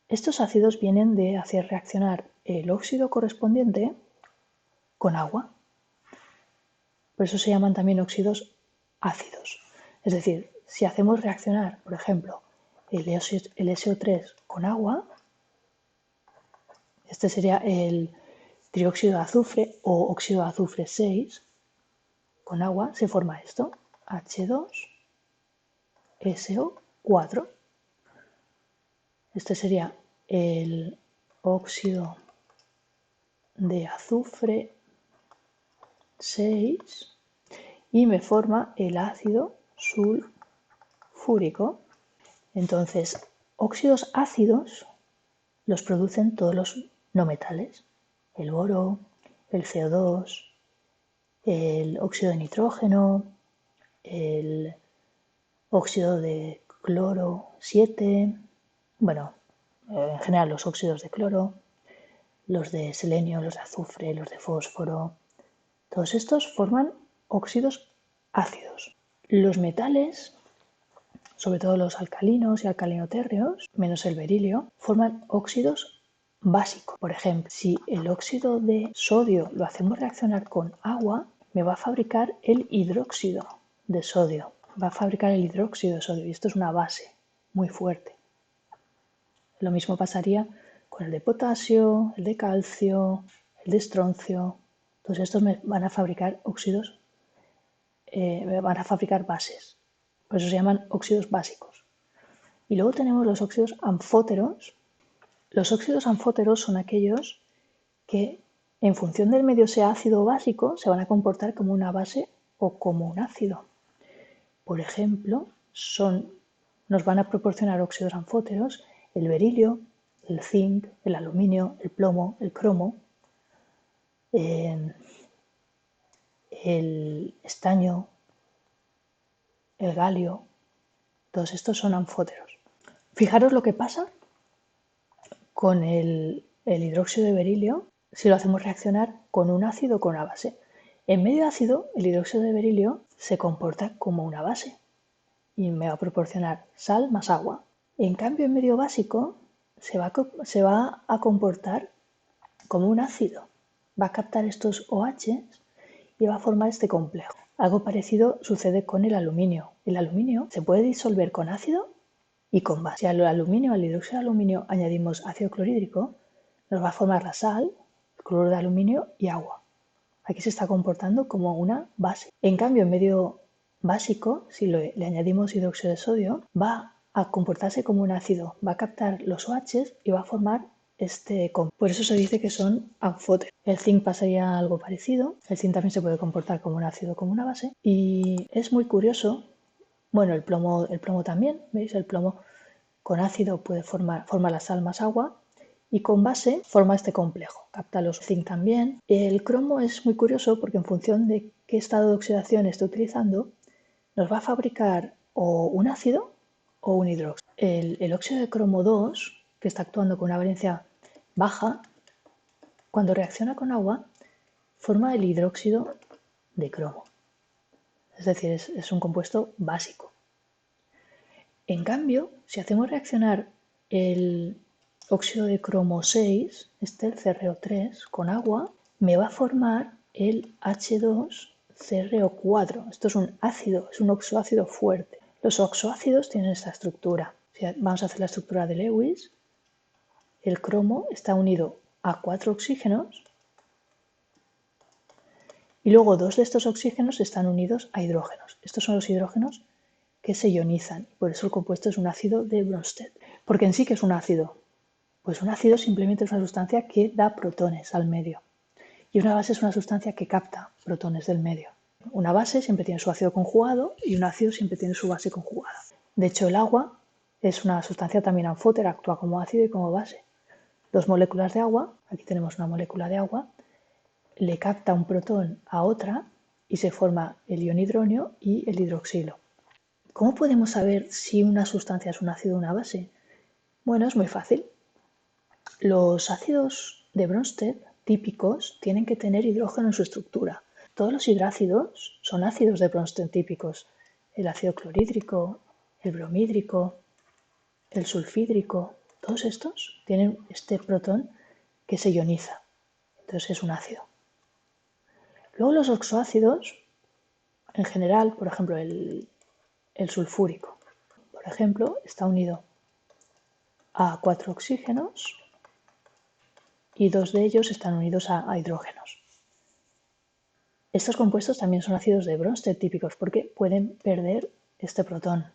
Estos ácidos vienen de hacer reaccionar el óxido correspondiente con agua. Por eso se llaman también óxidos ácidos. Es decir, si hacemos reaccionar, por ejemplo, el SO3 con agua, este sería el trióxido de azufre o óxido de azufre 6, con agua se forma esto, H2SO4. Este sería el óxido de azufre 6 y me forma el ácido sulfúrico. Entonces, óxidos ácidos los producen todos los no metales, el boro, el CO2, el óxido de nitrógeno, el óxido de cloro 7, bueno, en general los óxidos de cloro, los de selenio, los de azufre, los de fósforo, todos estos forman óxidos ácidos. Los metales, sobre todo los alcalinos y alcalinotérreos, menos el berilio, forman óxidos básicos. Por ejemplo, si el óxido de sodio lo hacemos reaccionar con agua, me va a fabricar el hidróxido de sodio. Va a fabricar el hidróxido de sodio y esto es una base muy fuerte. Lo mismo pasaría con el de potasio, el de calcio, el de estroncio. Todos estos me van a fabricar óxidos, van a fabricar bases. Por eso se llaman óxidos básicos. Y luego tenemos los óxidos anfóteros. Los óxidos anfóteros son aquellos que, en función del medio sea ácido o básico, se van a comportar como una base o como un ácido. Por ejemplo, nos van a proporcionar óxidos anfóteros el berilio, el zinc, el aluminio, el plomo, el cromo, el estaño, el galio. Todos estos son anfóteros. Fijaros lo que pasa con el hidróxido de berilio si lo hacemos reaccionar con un ácido o con una base. En medio ácido, el hidróxido de berilio se comporta como una base y me va a proporcionar sal más agua. En cambio, en medio básico se va a comportar como un ácido. Va a captar estos OH y va a formar este complejo. Algo parecido sucede con el aluminio. El aluminio se puede disolver con ácido y con base. Si al aluminio, al hidróxido de aluminio, añadimos ácido clorhídrico, nos va a formar la sal, el cloruro de aluminio y agua. Aquí se está comportando como una base. En cambio, en medio básico, si le añadimos hidróxido de sodio, va a comportarse como un ácido, va a captar los OH y va a formar este compuesto. Por eso se dice que son anfóteros. El zinc pasaría algo parecido. El zinc también se puede comportar como un ácido, como una base. Y es muy curioso. Bueno, el plomo también, ¿veis? El plomo con ácido forma la sal más agua y con base forma este complejo. Capta los zinc también. El cromo es muy curioso porque en función de qué estado de oxidación esté utilizando, nos va a fabricar o un ácido o un hidróxido. El óxido de cromo 2, que está actuando con una valencia baja, cuando reacciona con agua, forma el hidróxido de cromo. Es decir, es un compuesto básico. En cambio, si hacemos reaccionar el óxido de cromo 6, el CrO3, con agua, me va a formar el H2CrO4. Esto es un ácido, es un oxoácido fuerte. Los oxoácidos tienen esta estructura. Vamos a hacer la estructura de Lewis. El cromo está unido a 4 oxígenos y luego 2 de estos oxígenos están unidos a hidrógenos. Estos son los hidrógenos que se ionizan. Por eso el compuesto es un ácido de Bronsted. Porque en sí, ¿qué es un ácido? Pues un ácido simplemente es una sustancia que da protones al medio. Y una base es una sustancia que capta protones del medio. Una base siempre tiene su ácido conjugado y un ácido siempre tiene su base conjugada. De hecho, el agua es una sustancia también anfótera, actúa como ácido y como base. 2 moléculas de agua, aquí tenemos una molécula de agua, le capta un protón a otra y se forma el ion hidronio y el hidroxilo. ¿Cómo podemos saber si una sustancia es un ácido o una base? Bueno, es muy fácil. Los ácidos de Bronsted típicos tienen que tener hidrógeno en su estructura. Todos los hidrácidos son ácidos de Bronsted típicos. El ácido clorhídrico, el bromhídrico, el sulfídrico. Todos estos tienen este protón que se ioniza, entonces es un ácido. Luego los oxoácidos, en general, por ejemplo, el sulfúrico, por ejemplo, está unido a 4 oxígenos y 2 de ellos están unidos a hidrógenos. Estos compuestos también son ácidos de Bronsted típicos porque pueden perder este protón.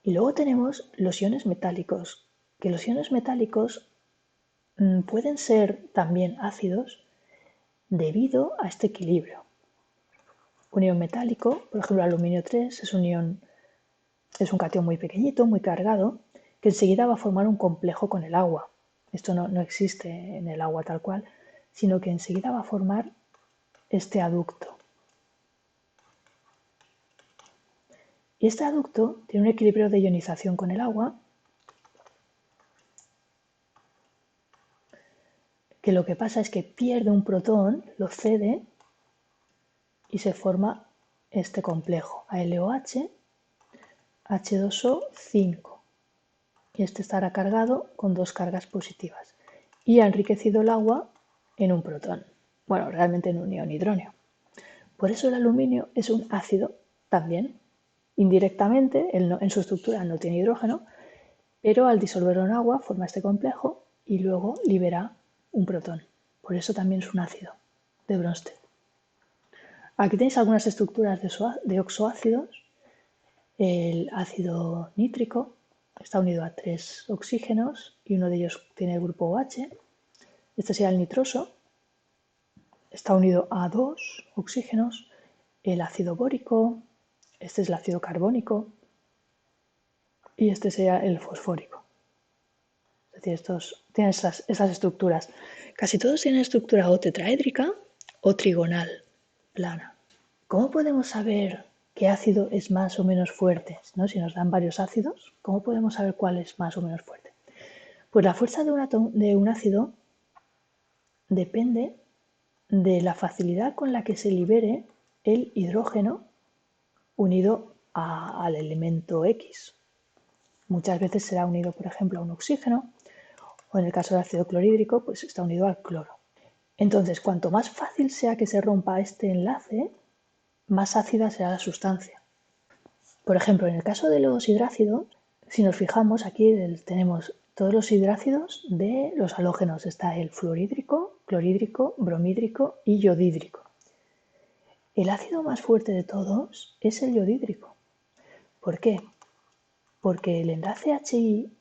Y luego tenemos los iones metálicos, que los iones metálicos pueden ser también ácidos debido a este equilibrio. Un ion metálico, por ejemplo, el aluminio 3 es un catión muy pequeñito, muy cargado, que enseguida va a formar un complejo con el agua. Esto no existe en el agua tal cual, sino que enseguida va a formar este aducto. Y este aducto tiene un equilibrio de ionización con el agua, que lo que pasa es que pierde un protón, lo cede y se forma este complejo, ALOH, H2O, 5. Y este estará cargado con 2 cargas positivas. Y ha enriquecido el agua en un protón. Bueno, realmente en un ion hidróneo. Por eso el aluminio es un ácido también. Indirectamente, en su estructura no tiene hidrógeno, pero al disolverlo en agua forma este complejo y luego libera un protón. Por eso también es un ácido de Bronsted. Aquí tenéis algunas estructuras de oxoácidos. El ácido nítrico está unido a 3 oxígenos y uno de ellos tiene el grupo OH. Este sería el nitroso. Está unido a 2 oxígenos. El ácido bórico, este es el ácido carbónico y este sería el fosfórico. Es decir, estos tienen esas estructuras. Casi todos tienen estructura o tetraédrica o trigonal, plana. ¿Cómo podemos saber qué ácido es más o menos fuerte? ¿No? Si nos dan varios ácidos, ¿cómo podemos saber cuál es más o menos fuerte? Pues la fuerza de un ácido depende de la facilidad con la que se libere el hidrógeno unido al elemento X. Muchas veces será unido, por ejemplo, a un oxígeno, o en el caso del ácido clorhídrico, pues está unido al cloro. Entonces, cuanto más fácil sea que se rompa este enlace, más ácida será la sustancia. Por ejemplo, en el caso de los hidrácidos, si nos fijamos, aquí tenemos todos los hidrácidos de los halógenos. Está el fluorhídrico, clorhídrico, bromhídrico y yodhídrico. El ácido más fuerte de todos es el yodhídrico. ¿Por qué? Porque el enlace HI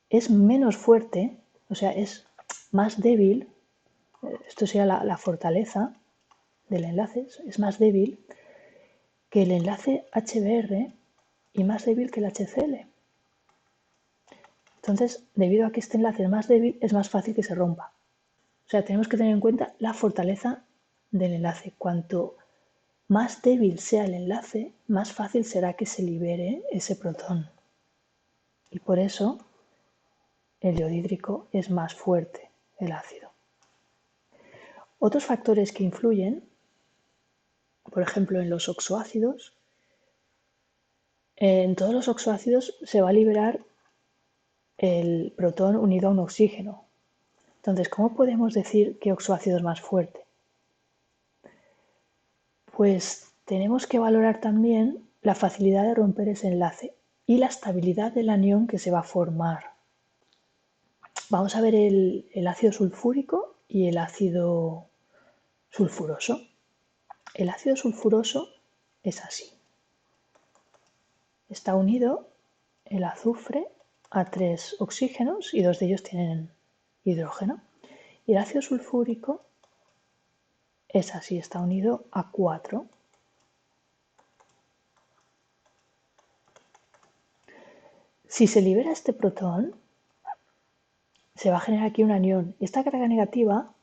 es menos fuerte, o sea, es más débil, esto sería la fortaleza del enlace, es más débil que el enlace HBr y más débil que el HCl. Entonces, debido a que este enlace es más débil, es más fácil que se rompa. O sea, tenemos que tener en cuenta la fortaleza del enlace. Cuanto más débil sea el enlace, más fácil será que se libere ese protón. Y por eso el yodhídrico es más fuerte, el ácido. Otros factores que influyen, por ejemplo, en los oxoácidos, en todos los oxoácidos se va a liberar el protón unido a un oxígeno. Entonces, ¿cómo podemos decir qué oxoácido es más fuerte? Pues tenemos que valorar también la facilidad de romper ese enlace y la estabilidad del anión que se va a formar. Vamos a ver el ácido sulfúrico y el ácido sulfuroso. El ácido sulfuroso es así. Está unido el azufre a 3 oxígenos y 2 de ellos tienen hidrógeno. Y el ácido sulfúrico es así, está unido a 4. Si se libera este protón, se va a generar aquí un anión. Esta carga negativa,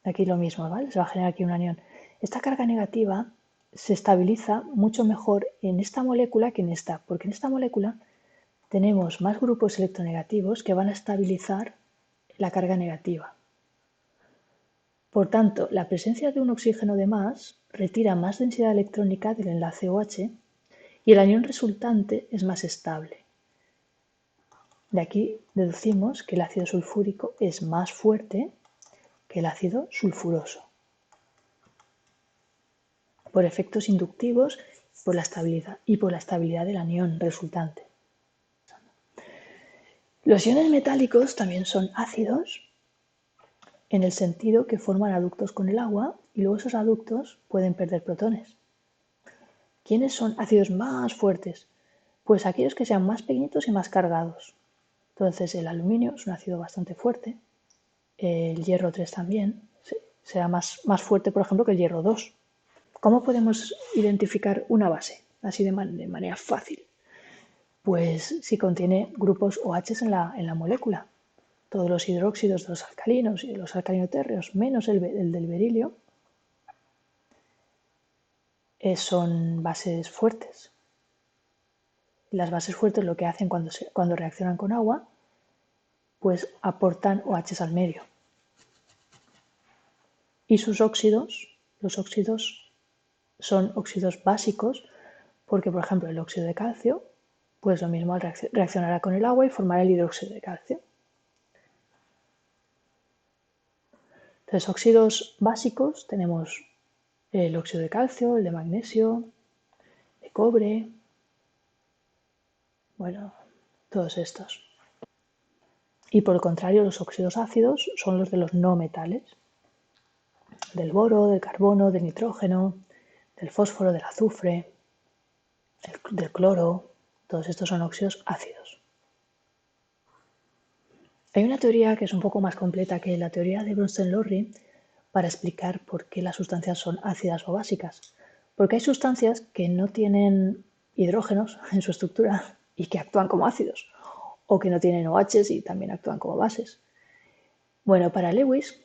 aquí lo mismo, ¿vale? Se va a generar aquí un anión. Esta carga negativa se estabiliza mucho mejor en esta molécula que en esta, porque en esta molécula tenemos más grupos electronegativos que van a estabilizar la carga negativa. Por tanto, la presencia de un oxígeno de más retira más densidad electrónica del enlace OH y el anión resultante es más estable. De aquí deducimos que el ácido sulfúrico es más fuerte que el ácido sulfuroso, por efectos inductivos y por la estabilidad del anión resultante. Los iones metálicos también son ácidos en el sentido que forman aductos con el agua y luego esos aductos pueden perder protones. ¿Quiénes son ácidos más fuertes? Pues aquellos que sean más pequeñitos y más cargados. Entonces el aluminio es un ácido bastante fuerte, el hierro 3 también, será más fuerte, por ejemplo, que el hierro 2. ¿Cómo podemos identificar una base? Así de manera fácil. Pues si contiene grupos OH en la molécula. Todos los hidróxidos de los alcalinos y de los alcalinotérreos, menos el del berilio, son bases fuertes. Las bases fuertes lo que hacen cuando reaccionan con agua, pues aportan OH al medio. Y sus óxidos, los óxidos son óxidos básicos porque, por ejemplo, el óxido de calcio, pues lo mismo reaccionará con el agua y formará el hidróxido de calcio. Entonces, óxidos básicos tenemos el óxido de calcio, el de magnesio, de cobre, bueno, todos estos. Y por el contrario, los óxidos ácidos son los de los no metales, del boro, del carbono, del nitrógeno, del fósforo, del azufre, del cloro, todos estos son óxidos ácidos. Hay una teoría que es un poco más completa que la teoría de Bronsted-Lowry para explicar por qué las sustancias son ácidas o básicas. Porque hay sustancias que no tienen hidrógenos en su estructura y que actúan como ácidos, o que no tienen OHs y también actúan como bases. Bueno, para Lewis,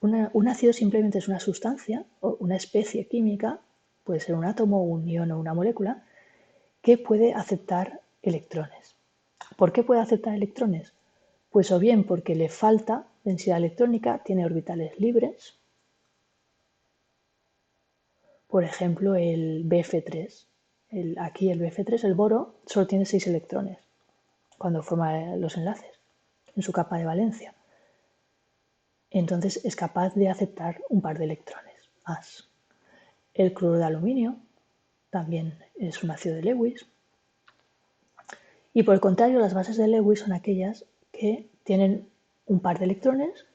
un ácido simplemente es una sustancia o una especie química, puede ser un átomo, un ion o una molécula, que puede aceptar electrones. ¿Por qué puede aceptar electrones? Pues o bien porque le falta densidad electrónica, tiene orbitales libres, por ejemplo el Bf3. Aquí el Bf3, el boro, solo tiene 6 electrones cuando forma los enlaces en su capa de valencia. Entonces es capaz de aceptar un par de electrones más. El cloruro de aluminio también es un ácido de Lewis. Y por el contrario, las bases de Lewis son aquellas que tienen un par de electrones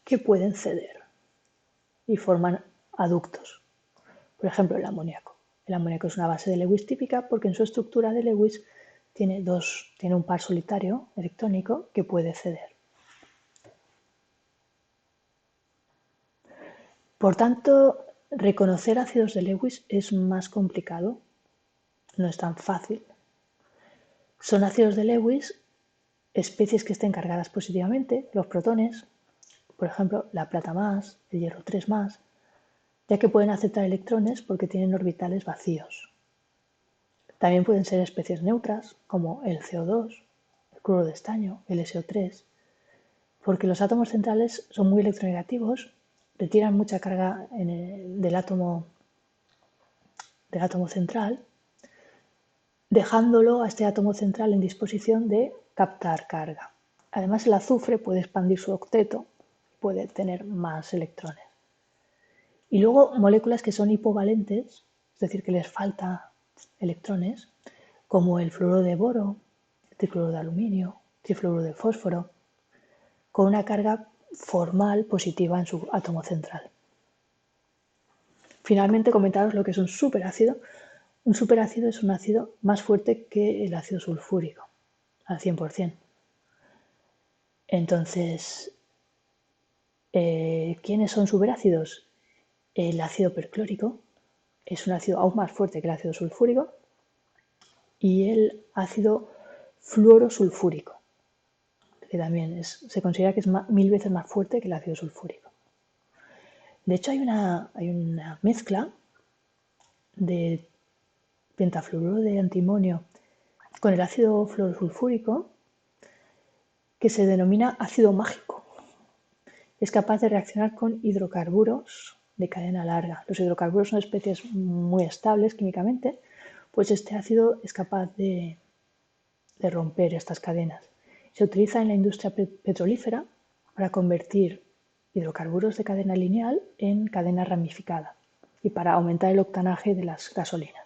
que pueden ceder y forman aductos. Por ejemplo, el amoníaco. El amoníaco es una base de Lewis típica porque en su estructura de Lewis tiene un par solitario electrónico que puede ceder. Por tanto, reconocer ácidos de Lewis es más complicado, no es tan fácil. Son ácidos de Lewis especies que estén cargadas positivamente, los protones, por ejemplo, la plata más, el hierro 3 más, ya que pueden aceptar electrones porque tienen orbitales vacíos. También pueden ser especies neutras, como el CO2, el cloruro de estaño, el SO3, porque los átomos centrales son muy electronegativos, retiran mucha carga del átomo central, dejándolo a este átomo central en disposición de captar carga. Además, el azufre puede expandir su octeto, puede tener más electrones. Y luego moléculas que son hipovalentes, es decir, que les falta electrones, como el fluoruro de boro, el trifluoruro de aluminio, el trifluoruro de fósforo, con una carga formal positiva en su átomo central. Finalmente, comentaros lo que es un superácido. Un superácido es un ácido más fuerte que el ácido sulfúrico, al 100%. Entonces, ¿quiénes son superácidos? El ácido perclórico es un ácido aún más fuerte que el ácido sulfúrico y el ácido fluorosulfúrico, que también se considera que es 1000 veces más fuerte que el ácido sulfúrico. De hecho, hay una mezcla de pentafluoruro de antimonio con el ácido fluorosulfúrico que se denomina ácido mágico. Es capaz de reaccionar con hidrocarburos de cadena larga. Los hidrocarburos son especies muy estables químicamente, pues este ácido es capaz de romper estas cadenas Se utiliza en la industria petrolífera para convertir hidrocarburos de cadena lineal en cadena ramificada y para aumentar el octanaje de las gasolinas.